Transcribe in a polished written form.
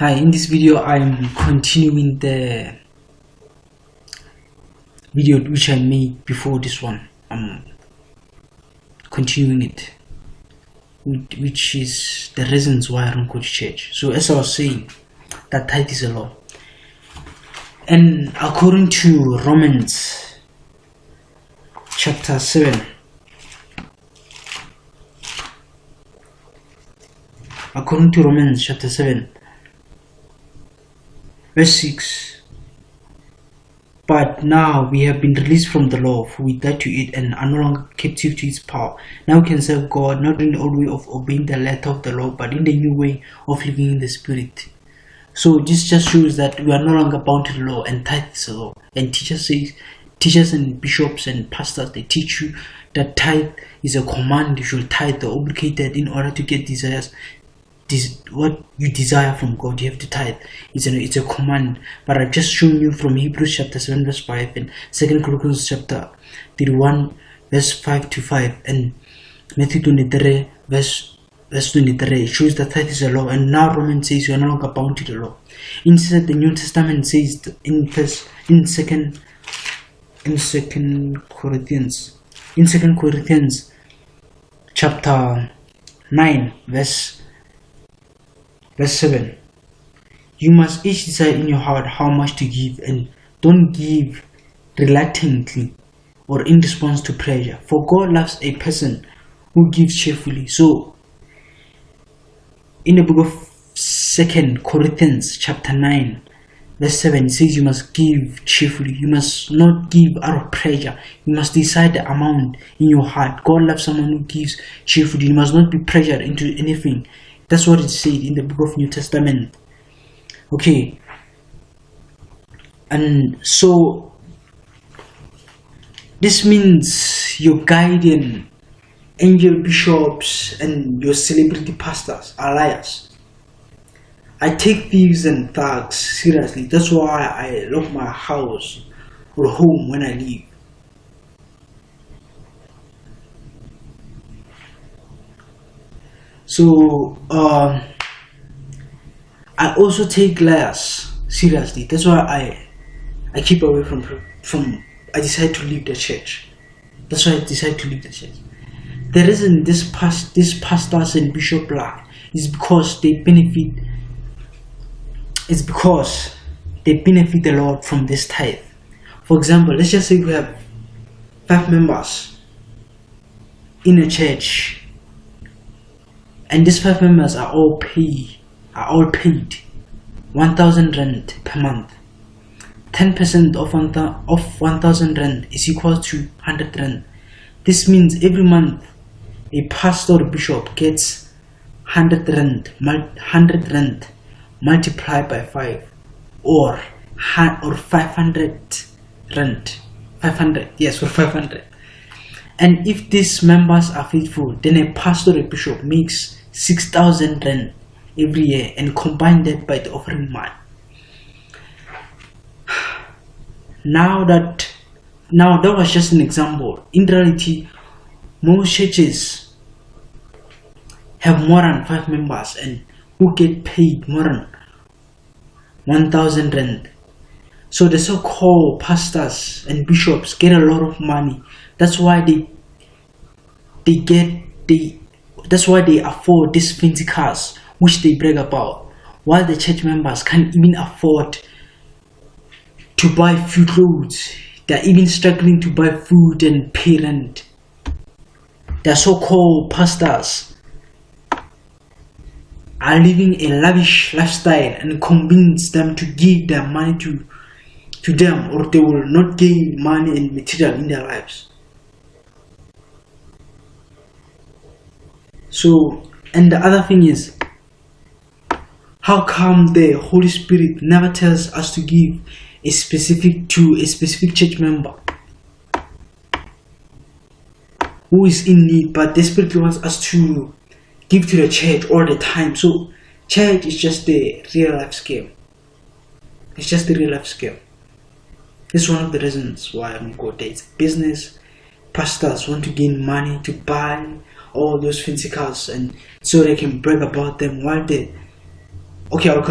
Hi, in this video I'm continuing the video which I made before this one. I'm continuing it, which is the reasons why I don't go to church. So as I was saying, that tithe is a law, and according to Romans chapter 7, verse 6, but now we have been released from the law, for we died to it and are no longer captive to its power. Now we can serve God not in the old way of obeying the letter of the law, but in the new way of living in the Spirit. So this just shows that we are no longer bound to the law, and tithe is a law. And teachers and bishops and pastors, they teach you that tithe is a command. You should tithe or obligated in order to get desires. What you desire from God, you have to tithe. It's a command. But I've just shown you from Hebrews chapter 7 verse 5 and 2 Corinthians chapter 31 verse 5 to 5 and Matthew 23 verse 23. It shows that tithe is a law, and now Romans says you are no longer bound to the law. Instead, the New Testament says in second Corinthians chapter 9 verse 7, you must each decide in your heart how much to give, and don't give reluctantly or in response to pressure, for God loves a person who gives cheerfully. So in the book of 2 Corinthians chapter 9 verse 7, it says you must give cheerfully. You must not give out of pressure. You must decide the amount in your heart. God loves someone who gives cheerfully. You must not be pressured into anything. That's what it said in the book of New Testament. Okay. And so this means your guardian, angel bishops, and your celebrity pastors are liars. I take thieves and thugs seriously. That's why I lock my house or home when I leave. So I also take liars seriously. That's why I keep away from I decide to leave the church. That's why I decide to leave the church. The reason this pastors and bishop lie is because they benefit. It's because they benefit a lot from this tithe. For example, let's just say we have 5 members in a church, and these 5 members are all paid 1,000 rand per month. 10% of 1,000 rand is equal to 100 rand. This means every month a pastor or bishop gets 100 rand multiplied by 5, or 500 rand. 500, yes, or 500. And if these members are faithful, then a pastor or bishop makes 6,000 rand every year, and combine that by the offering money. Now that was just an example. In reality, most churches have more than 5 members and who get paid more than 1,000 rand. So the so-called pastors and bishops get a lot of money. That's why that's why they afford these fancy cars which they brag about, while the church members can't even afford to buy few clothes. They're even struggling to buy food and pay rent. The so-called pastors are living a lavish lifestyle and convince them to give their money to them, or they will not gain money and material in their lives. So, and the other thing is, how come the Holy Spirit never tells us to give to a specific church member who is in need, but the Spirit wants us to give to the church all the time? So church is just the real life scale. It's just the real life scale. This is one of the reasons why I'm going there. It's business. Pastors want to gain money to buy all those fancy cars, and so they can brag about them while they... Okay, I'll